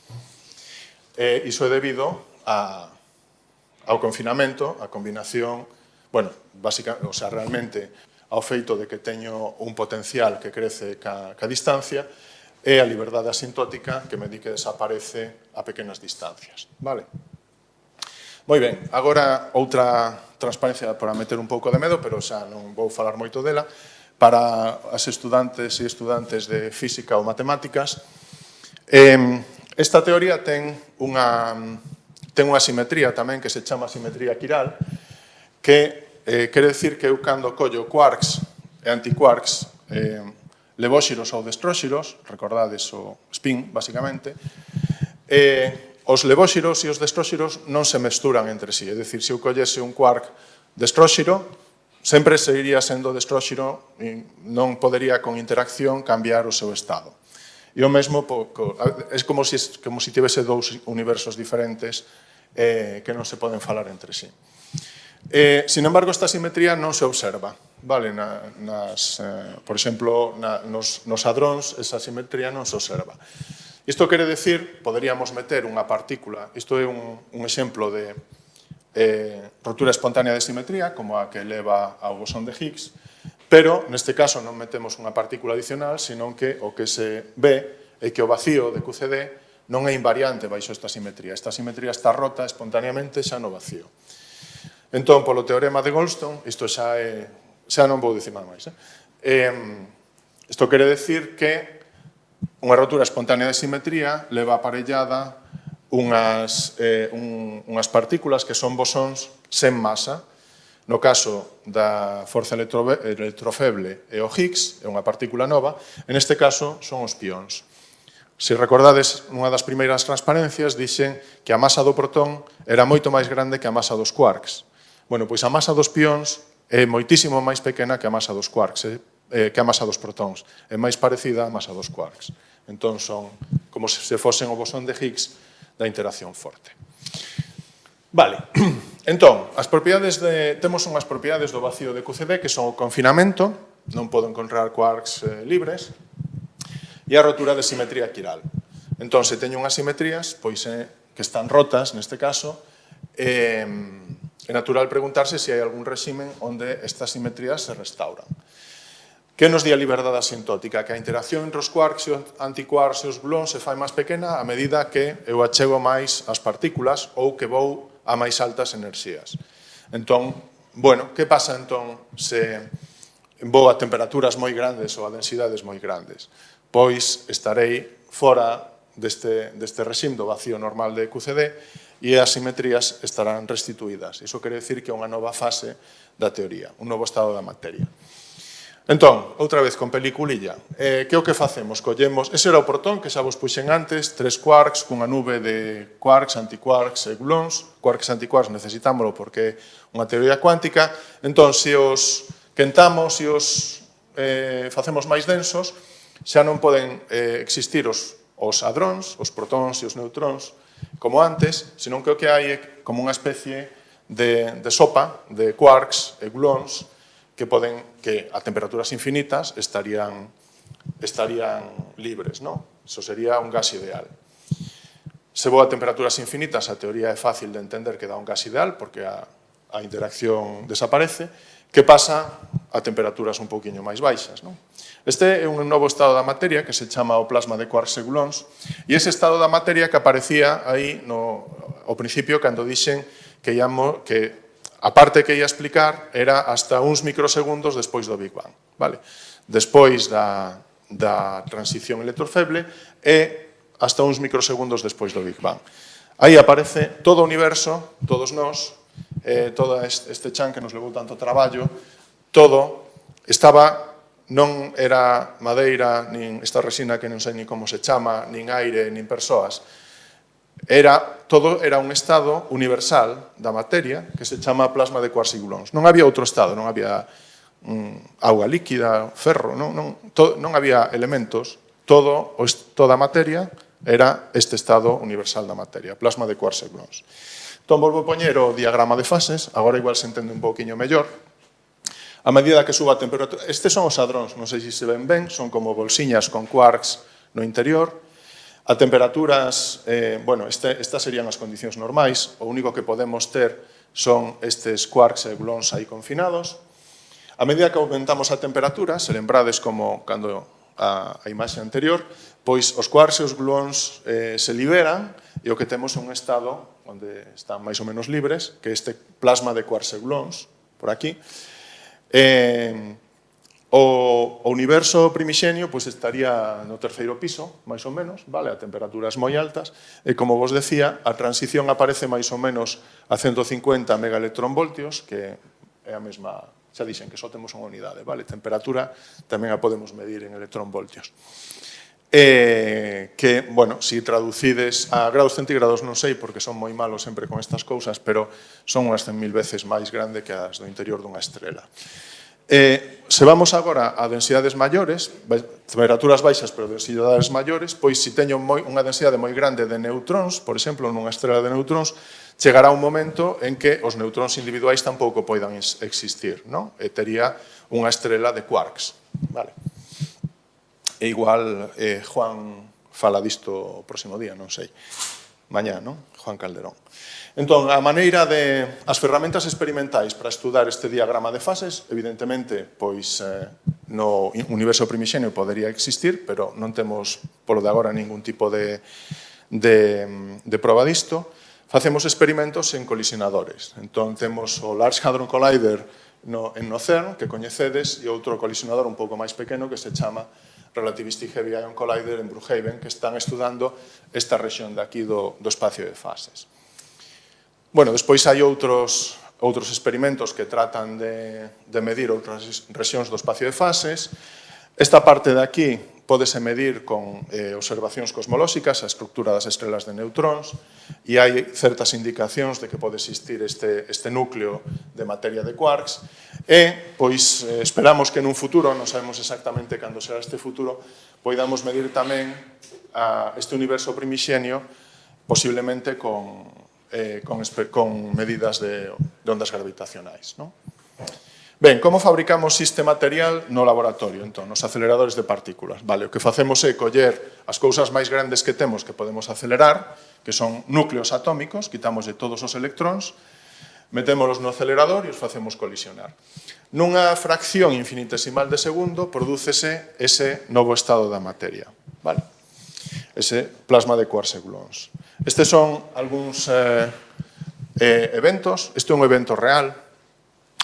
Iso é debido ao confinamento, a combinación, bueno, realmente ao feito de que teño un potencial que crece ca distancia e a liberdade asintótica que me di que desaparece a pequenas distancias. Vale? Moi ben, agora outra transparencia para meter un pouco de medo, pero xa non vou falar moito dela. Para as estudantes e estudantes de física ou matemáticas, esta teoría ten unha simetría tamén que se chama simetría quiral, que quere dicir que eu cando collo quarks e antiquarks, levóxiros ou destróxiros, recordades o spin, basicamente, os levóxiros e os destróxiros non se mesturan entre sí. É dicir, se eu collese un quark destróxiro, sempre seguiría sendo destróxiro e non podería con interacción cambiar o seu estado. E o mesmo, é como se tivese dous universos diferentes que non se poden falar entre sí. Sin embargo, esta simetría non se observa. Vale, por exemplo, nos hadróns, esa simetría non se observa. Isto quere decir, poderíamos meter unha partícula, isto é un exemplo de rotura espontánea de simetría, como a que leva ao bosón de Higgs, pero neste caso non metemos unha partícula adicional, senón que o que se ve é que o vacío de QCD non é invariante baixo esta simetría. Esta simetría está rota espontáneamente xa no vacío. Entón, polo teorema de Goldstone, isto xa non vou dicir nada máis. Isto quere decir que unha rotura espontánea de simetría leva aparellada unhas partículas que son bosóns sen masa. No caso da forza electrofeble é o Higgs, é unha partícula nova, en este caso son os pións. Se recordades, nunha das primeiras transparencias dixen que a masa do protón era moito máis grande que a masa dos quarks. Bueno, pois a masa dos pións é moitísimo máis pequena que a masa dos quarks, que a masa dos protóns. É máis parecida á masa dos quarks. Entón son como se fosen o bosón de Higgs da interacción forte. Vale, entón, temos unhas propiedades do vacío de QCD que son o confinamento, non podo encontrar quarks libres, e a rotura de simetría quiral. Entón, se teño unhas simetrías pois, que están rotas, neste caso, é natural preguntarse se hai algún réximen onde estas simetrías se restauran. Que nos di a liberdade asintótica? Que a interacción entre os quarks e os antiquarks e os gluons se fai máis pequena a medida que eu achego máis as partículas ou que vou a máis altas enerxías. Entón, bueno, que pasa entón se vou a temperaturas moi grandes ou a densidades moi grandes? Pois estarei fora deste réxime do vacío normal de QCD e as simetrías estarán restituídas. Iso quere dicir que é unha nova fase da teoría, un novo estado da materia. Entón, outra vez con peliculilla, que é o que facemos? Collemos, ese era o protón que xa vos puxen antes, 3 quarks cunha nube de quarks, antiquarks e gluons. Quarks e antiquarks necesitámoslo porque é unha teoría cuántica. Entón, se os quentamos e os facemos máis densos, xa non poden existir os hadróns, os protóns e os neutróns como antes, senón que o que hai é como unha especie de sopa de quarks e gluons que a temperaturas infinitas estarían libres, non? Iso sería un gas ideal. Se vou a temperaturas infinitas, a teoría é fácil de entender que dá un gas ideal porque a interacción desaparece. Que pasa a temperaturas un pouquiño máis baixas, non? Este é un novo estado da materia que se chama o plasma de quarks e gluons e ese estado da materia que aparecía aí ao principio cando dixen que a parte que ia explicar era hasta uns microsegundos despois do Big Bang. Vale? Despois da transición electrofeble e hasta uns microsegundos despois do Big Bang. Aí aparece todo o universo, todos nós, todo este chan que nos levou tanto traballo, todo estaba, non era madeira, nin esta resina que non sei nin como se chama, nin aire, nin persoas. Todo era un estado universal da materia que se chama plasma de quarks e gluons. Non había outro estado, non había auga líquida, ferro, non había elementos. Toda a materia era este estado universal da materia, plasma de quarks e gluons. Entón, volvo a poñer o diagrama de fases, agora igual se entende un pouquiño mellor. A medida que suba a temperatura... Estes son os hadróns, non sei se se ven ben, son como bolsiñas con quarks no interior. A temperaturas, estas serían as condicións normais, o único que podemos ter son estes quarks e gluons aí confinados. A medida que aumentamos a temperatura, se lembrades como cando a imaxe anterior, pois os quarks e os gluons se liberan e o que temos é un estado onde están máis ou menos libres, que é este plasma de quarks e gluons, por aquí. O universo primixenio pois estaría no terceiro piso, máis ou menos, vale, a temperaturas moi altas, e como vos decía, a transición aparece máis ou menos a 150 megaelectronvoltios, que é a mesma, xa dixen que só temos unha unidade, vale, temperatura tamén a podemos medir en electronvoltios. Que, bueno, si traducides a graus centígrados non sei, porque son moi malos sempre con estas cousas, pero son unhas 100.000 veces máis grande que as do interior dunha estrela. Se vamos agora a densidades maiores, temperaturas baixas pero densidades maiores, pois se teño unha densidade moi grande de neutróns, por exemplo, nunha estrela de neutróns, chegará un momento en que os neutróns individuais tampouco poidan existir, non? E tería unha estrela de quarks, vale? E igual Juan fala disto o próximo día, non sei. Mañá, non? Juan Calderón. Entón, as ferramentas experimentais para estudar este diagrama de fases, evidentemente, pois no universo primixenio podería existir, pero non temos, polo de agora, ningún tipo de proba disto. Facemos experimentos en colisionadores. Entón, temos o Large Hadron Collider en CERN, que coñecedes, e outro colisionador un pouco máis pequeno que se chama Relativistic Heavy Ion Collider en Brookhaven, que están estudando esta rexión de aquí do espacio de fases. Bueno, despois hai outros experimentos que tratan de medir outras rexións do espacio de fases. Esta parte de aquí, pódese medir con observacións cosmolóxicas a estructura das estrelas de neutróns e hai certas indicacións de que pode existir este núcleo de materia de quarks e, pois, esperamos que nun futuro, non sabemos exactamente cando será este futuro, poidamos medir tamén este universo primixenio posiblemente con medidas de ondas gravitacionais, non? Ben, como fabricamos este material no laboratorio, entón, nos aceleradores de partículas? Vale, o que facemos é coller as cousas máis grandes que temos que podemos acelerar, que son núcleos atómicos, quitamos de todos os electróns, metémolos no acelerador e os facemos colisionar. Nunha fracción infinitesimal de segundo prodúcese ese novo estado da materia, vale? Ese plasma de quarks e gluóns. Estes son algúns eventos, este é un evento real.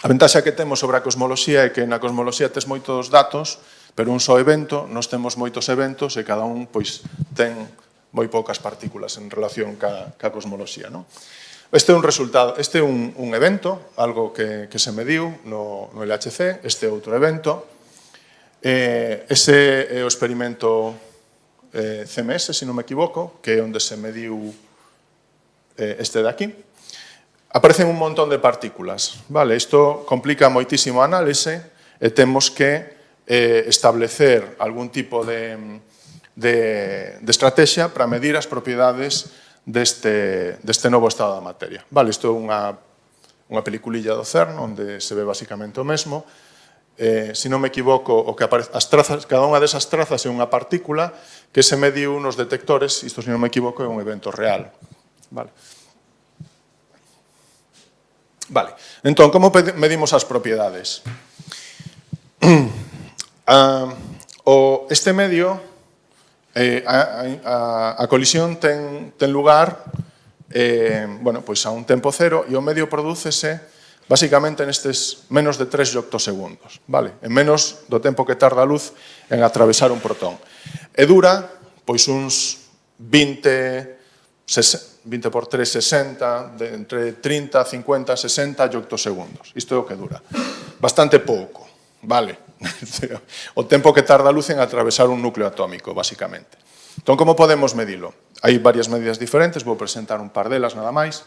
A ventaxa que temos sobre a cosmoloxía é que na cosmoloxía tes moitos datos, pero un só evento, nós temos moitos eventos e cada un pois ten moi poucas partículas en relación ca cosmoloxía, non? Este é un resultado, este é un evento, algo que se mediu no LHC, este é outro evento. Ese é o experimento CMS, se non me equivoco, que é onde se mediu este de aquí. Aparecen un montón de partículas, vale? Isto complica moitísimo a análise e temos que establecer algún tipo de estrategia para medir as propiedades deste novo estado da materia. Vale, isto é unha peliculilla do CERN onde se ve basicamente o mesmo. Se non me equivoco, o que aparece, as trazas, cada unha desas trazas é unha partícula que se mediu nos detectores, isto se non me equivoco é un evento real. Vale. Vale, entón, como medimos as propiedades? Este medio, a colisión ten lugar a un tempo cero e o medio prodúcese basicamente nestes menos de 3 yoctosegundos, vale? En menos do tempo que tarda a luz en atravesar un protón. E dura, pois, uns 20 por 3, 60, entre 30, 50, 60 yoctosegundos. Isto é o que dura. Bastante pouco, vale? O tempo que tarda a luz en atravesar un núcleo atómico, basicamente. Entón, como podemos medilo? Hai varias medidas diferentes, vou presentar un par delas, nada máis.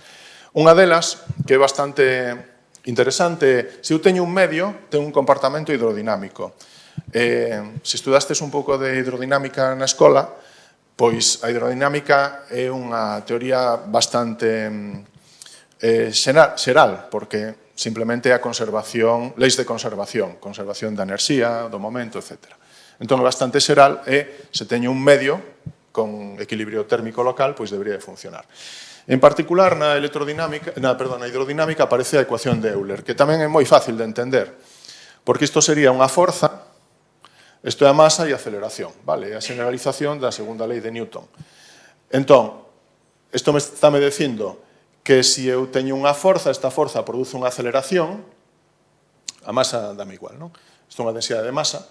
Unha delas, que é bastante interesante, se eu teño un medio, ten un comportamento hidrodinámico. Se estudastes un pouco de hidrodinámica na escola, pois a hidrodinámica é unha teoría bastante xeral, porque simplemente é a conservación, leis de conservación da enerxía, do momento, etc. Entón, é bastante xeral e se teño un medio con equilibrio térmico local, pois debería de funcionar. En particular, na hidrodinámica aparece a ecuación de Euler, que tamén é moi fácil de entender, porque isto sería unha forza. Isto é a masa e a aceleración, vale? A generalización da segunda lei de Newton. Entón, isto me está dicindo que se eu teño unha forza, esta forza produce unha aceleración, a masa dame igual, non? Isto é unha densidade de masa.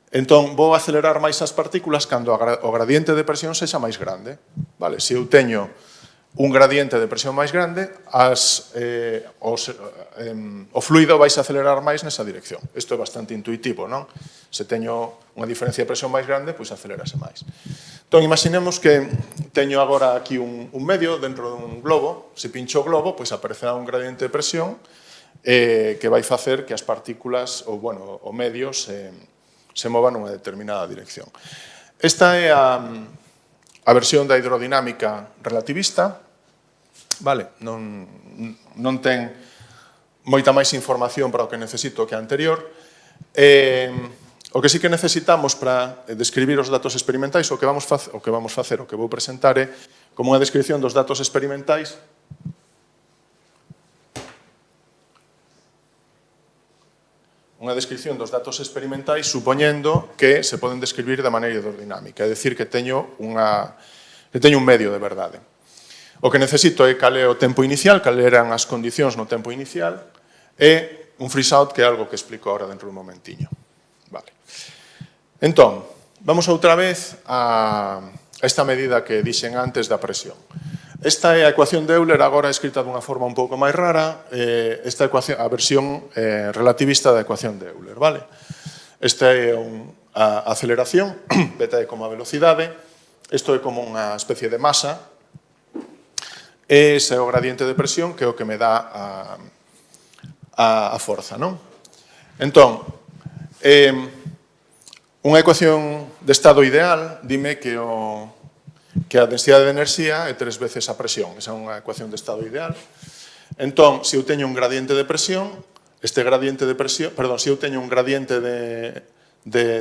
Entón, vou acelerar máis as partículas cando o gradiente de presión sexa máis grande, vale? Se eu teño un gradiente de presión máis grande, o fluido vai se acelerar máis nesa dirección. Isto é bastante intuitivo, non? Se teño unha diferencia de presión máis grande, pois acelerase máis. Entón, imaginemos que teño agora aquí un medio dentro dun globo. Se pincho o globo, pois aparecerá un gradiente de presión que vai facer que as partículas, o medio, se movan nunha determinada dirección. Esta é a versión da hidrodinámica relativista, vale, non ten moita máis información para o que necesito que a anterior. O que sí que necesitamos para describir os datos experimentais, o que vamos facer, o que vou presentar é como unha descripción dos datos experimentais supoñendo que se poden describir de maneira hidrodinámica, é dicir, que teño un medio de verdade. O que necesito é cal é o tempo inicial, cal eran as condicións no tempo inicial, e un freeze-out, que é algo que explico agora dentro dun momentiño. Vale. Entón, vamos outra vez a esta medida que dixen antes da presión. Esta é a ecuación de Euler, agora escrita dunha forma un pouco máis rara. Esta ecuación, a versión relativista da ecuación de Euler, vale? Esta é a aceleración, beta é como a velocidade, isto é como unha especie de masa, e ese é o gradiente de presión que é o que me dá a forza, non? Entón, unha ecuación de estado ideal dime que a densidade de enerxía é 3 veces a presión. Esa é unha ecuación de estado ideal. Entón, se eu teño un gradiente de presión, se eu teño un gradiente de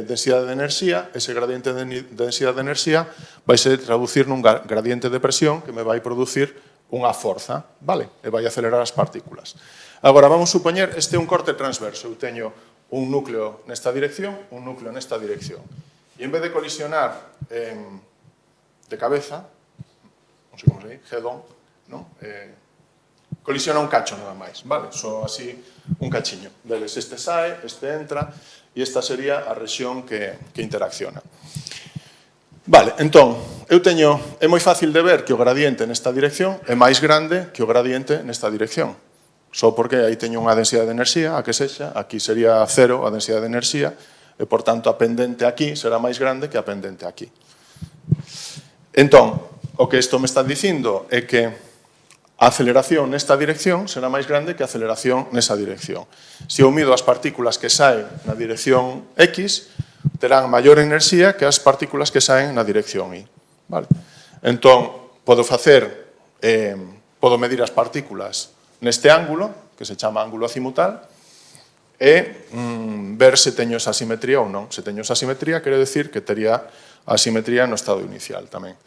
densidade de enerxía, ese gradiente de densidade de enerxía vai se traducir nun gradiente de presión que me vai producir unha forza, vale? E vai acelerar as partículas. Agora, vamos supoñer, este é un corte transverso. Eu teño un núcleo nesta dirección, un núcleo nesta dirección. E en vez de colisionar de cabeza, non sei como se dice, head-on, non? Colisiona un cacho nada máis, vale? Só así un cachiño. Vedes, este sae, este entra, e esta sería a rexión que interacciona. Vale, entón, é moi fácil de ver que o gradiente nesta dirección é máis grande que o gradiente nesta dirección. Só porque aí teño unha densidade de enerxía, a que sexa, aquí sería cero a densidade de enerxía, e, por tanto, a pendente aquí será máis grande que a pendente aquí. Entón, o que isto me está dicindo é que a aceleración nesta dirección será máis grande que a aceleración nesa dirección. Se eu mido as partículas que saen na dirección X, terán maior enerxía que as partículas que saen na dirección Y. Vale? Entón, podo medir as partículas neste ángulo, que se chama ángulo azimutal, e ver se teño esa simetría ou non. Se teño esa simetría, quere decir que tería a simetría no estado inicial tamén.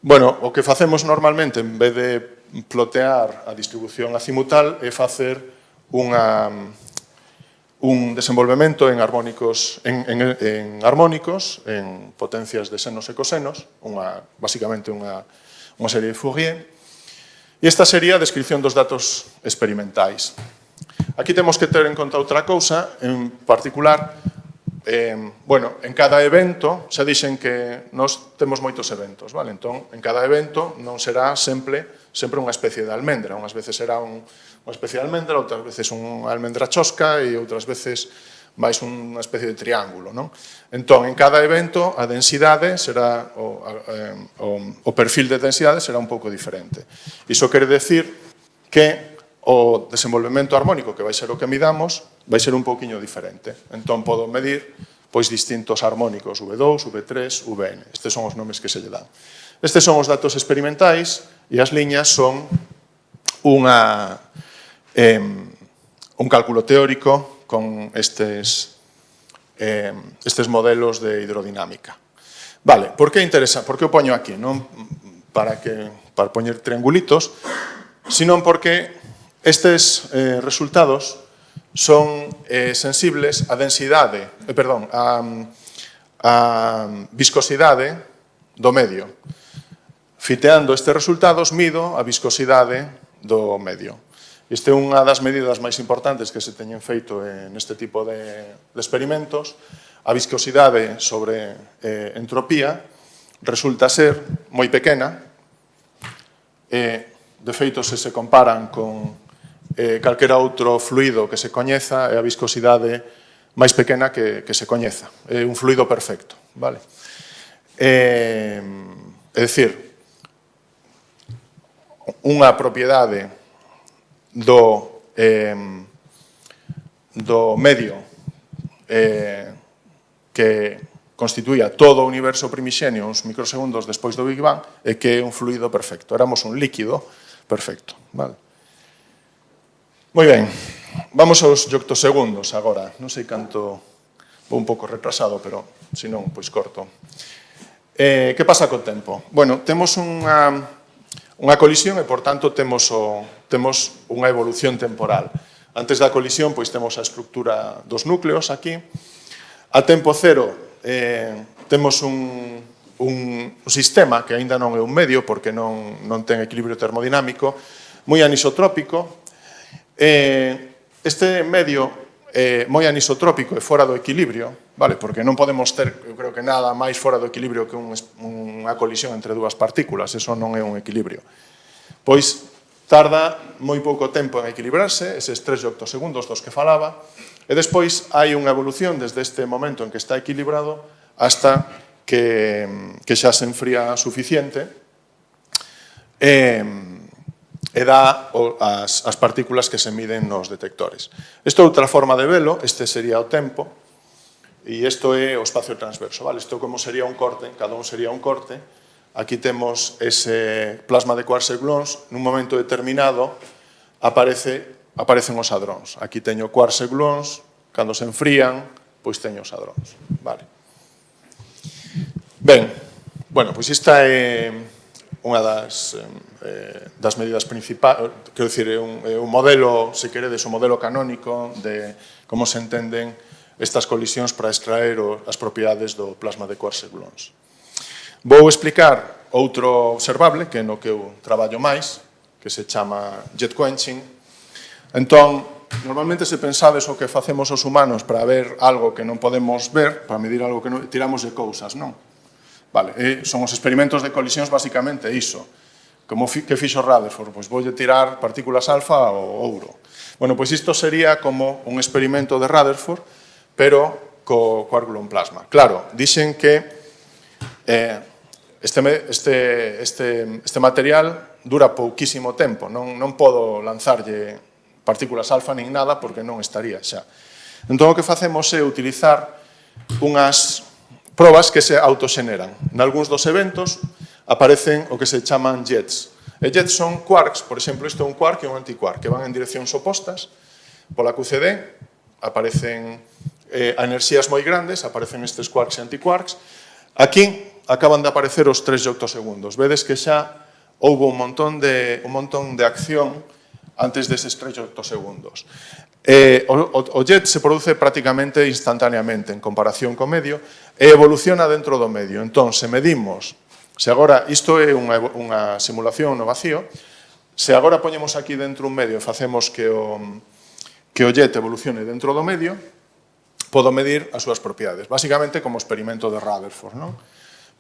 Bueno, o que facemos normalmente, en vez de plotear a distribución azimutal, é facer un desenvolvemento en armónicos, en potencias de senos e cosenos, basicamente unha serie de Fourier. E esta sería a descripción dos datos experimentais. Aquí temos que ter en conta outra cousa, en particular, en cada evento, xa dixen que nós temos moitos eventos, vale? Entón, en cada evento non será sempre unha especie de almendra. Unhas veces será unha especie de almendra, outras veces unha almendra chosca e outras veces máis unha especie de triángulo, non? Entón, en cada evento, a densidade será, o perfil de densidade será un pouco diferente. Iso quere decir que o desenvolvemento harmónico, que vai ser o que midamos, vai ser un pouquiño diferente. Entón, podo medir distintos harmónicos, V2, V3, Vn. Estes son os nomes que se lle dan. Estes son os datos experimentais e as liñas son un cálculo teórico con estes modelos de hidrodinámica. Vale, por que interesa? Por que o poño aquí? Non para poñer triangulitos, sino porque estes resultados son sensibles a densidade, a viscosidade do medio. Fiteando estes resultados, mido a viscosidade do medio. Esta é unha das medidas máis importantes que se teñen feito neste tipo de experimentos. A viscosidade sobre entropía resulta ser moi pequena. De feito, se se comparan con calquera outro fluido que se coñeza, é a viscosidade máis pequena que se coñeza. É un fluido perfecto. Vale? É dicir, unha propiedade do medio que constituía todo o universo primixenio uns microsegundos despois do Big Bang é que é un fluido perfecto. Éramos un líquido perfecto. Vale? Moi ben, vamos aos octosegundos agora. Non sei canto, vou un pouco retrasado, pero se non, pois corto. Que pasa co tempo? Bueno, temos unha colisión e, por tanto, temos unha evolución temporal. Antes da colisión, pois temos a estructura dos núcleos aquí. A tempo cero temos un sistema que aínda non é un medio porque non ten equilibrio termodinámico, moi anisotrópico. Este medio moi anisotrópico e fora do equilibrio, vale? Porque non podemos ter, eu creo que nada máis fora do equilibrio que unha colisión entre dúas partículas, eso non é un equilibrio. Pois tarda moi pouco tempo en equilibrarse, eses 3 octosegundos dos que falaba, E despois hai unha evolución desde este momento en que está equilibrado hasta que xa se enfría suficiente e dá as partículas que se miden nos detectores. Isto é outra forma de velo, este sería o tempo, e isto é o espacio transverso. Isto como sería un corte, cada un sería un corte. Aquí temos ese plasma de quarks e gluons, nun momento determinado aparecen os hadróns. Aquí teño quarks e gluons, cando se enfrían, pois teño os hadróns. Ben, pois esta é unha das medidas principais, quero dicir, é un modelo, se queredes, un modelo canónico de como se entenden estas colisións para extraer as propiedades do plasma de quarks e gluons. Vou explicar outro observable, que é no que eu traballo máis, que se chama jet quenching. Entón, normalmente se pensades o que facemos os humanos para ver algo que non podemos ver, para medir algo que non, tiramos de cousas, non? Son os experimentos de colisións basicamente iso. Que fixo Rutherford? Pois voulle tirar partículas alfa ao ouro. Pois isto sería como un experimento de Rutherford, pero co quark gluon plasma. Claro, dixen que este material dura pouquísimo tempo, non podo lanzarlle partículas alfa nin nada porque non estaría xa. Entón, o que facemos é utilizar unhas probas que se autoxeneran. Nalgúns dos eventos aparecen o que se chaman jets. E jets son quarks, por exemplo, isto é un quark e un antiquark, que van en direccións opostas. Pola QCD aparecen a enerxías moi grandes, aparecen estes quarks e antiquarks. Aquí acaban de aparecer os 3 octosegundos. Vedes que xa houve un montón de acción antes deses 3 octosegundos. O jet se produce prácticamente instantáneamente en comparación co medio e evoluciona dentro do medio. Entón, se medimos, se agora, isto é unha simulación no vacío, se agora poñemos aquí dentro un medio e facemos que o jet evolucione dentro do medio, podo medir as súas propiedades. Basicamente como o experimento de Rutherford, non?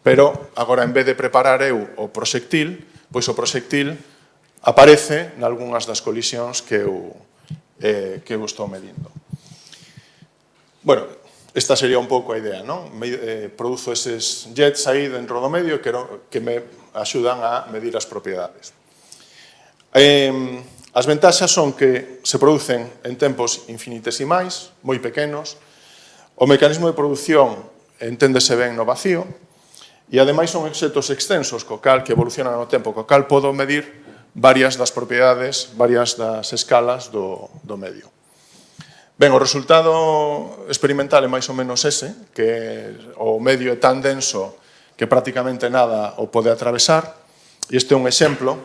Pero agora, en vez de preparar eu o proxectil, pois o proxectil aparece nalgúnas das colisións que eu estou medindo. Esta sería un pouco a idea, non? Produzo eses jets aí dentro do medio que me axudan a medir as propiedades. As ventaxas son que se producen en tempos infinitesimais, moi pequenos. O mecanismo de produción enténdese ben no vacío e, ademais, son obxectos extensos que evolucionan no tempo, co cal podo medir varias das propiedades, varias das escalas do medio. Ben, o resultado experimental é máis ou menos ese, que o medio é tan denso que prácticamente nada o pode atravesar. E este é un exemplo.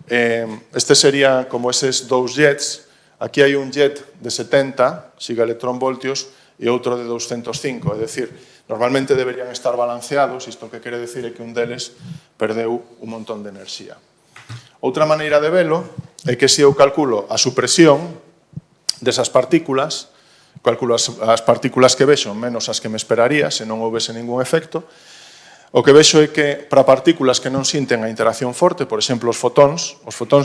Este sería como eses dous jets. Aquí hai un jet de 70 gigaelectronvoltios e outro de 205, é dicir, normalmente deberían estar balanceados, isto que quere decir é que un deles perdeu un montón de enerxía. Outra maneira de velo é que se eu calculo a supresión desas partículas, calculo as partículas que vexo menos as que me esperaría se non houvese ningún efecto, o que vexo é que para partículas que non sinten a interacción forte, por exemplo, os fotóns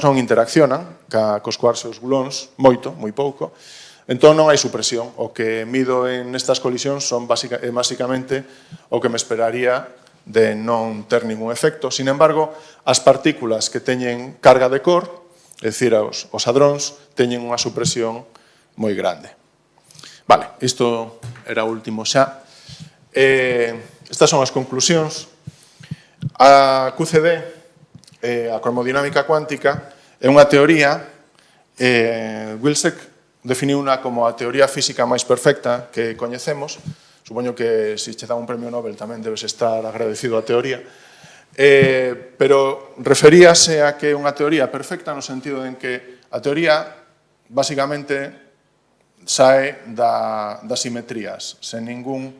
non interaccionan cos quarks e os gluons moito, moi pouco, entón non hai supresión. O que mido en estas colisións son basicamente o que me esperaría de non ter ningún efecto. Sin embargo, as partículas que teñen carga de Corr, é dicir, os hadróns, teñen unha supresión moi grande. Isto era o último xa. Estas son as conclusións. A QCD, a cromodinámica cuántica, é unha teoría, Wilczek definiuna como a teoría física máis perfecta que coñecemos. Supoño que se che dá un premio Nobel tamén debes estar agradecido á teoría. Pero referíase a que é unha teoría perfecta no sentido en que a teoría basicamente sae das simetrías, sen ningún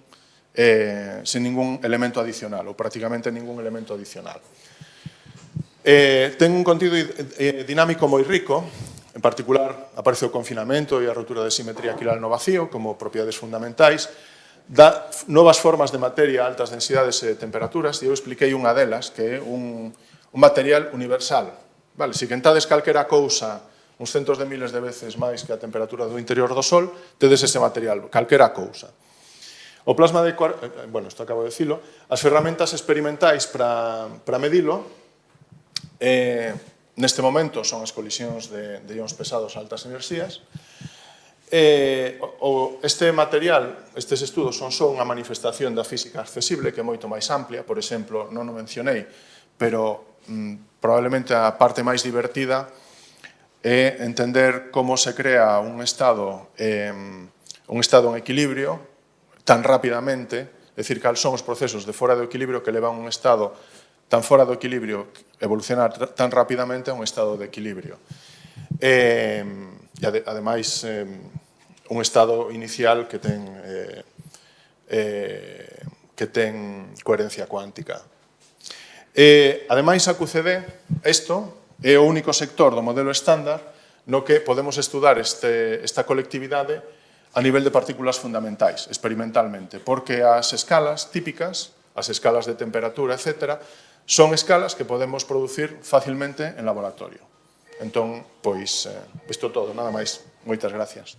elemento adicional, ou prácticamente ningún elemento adicional. Ten un contido dinámico moi rico. En particular, aparece o confinamento e a rotura de simetría quiral no vacío como propiedades fundamentais, dá novas formas de materia a altas densidades e temperaturas, e eu expliquei unha delas, que é un material universal. Se quentades calquera cousa, uns centos de miles de veces máis que a temperatura do interior do Sol, tedes ese material, calquera cousa. O plasma de quark, bueno, isto acabo de dicilo, as ferramentas experimentais para medilo, neste momento son as colisións de ións pesados a altas enerxías. Este material, estes estudos son só unha manifestación da física accesible, que é moito máis amplia, por exemplo, non o mencionei, pero probablemente a parte máis divertida é entender como se crea un estado en equilibrio tan rapidamente, é dicir, cal son os procesos de fora do equilibrio que levan un estado tan fora do equilibrio, evolucionar tan rapidamente a un estado de equilibrio. E, ademais, un estado inicial que ten coherencia cuántica. Ademais, a QCD, isto é o único sector do modelo estándar no que podemos estudar esta colectividade a nivel de partículas fundamentais, experimentalmente, porque as escalas típicas, as escalas de temperatura, etc., son escalas que podemos producir facilmente en laboratorio. Entón, pois, isto todo, nada máis. Moitas gracias.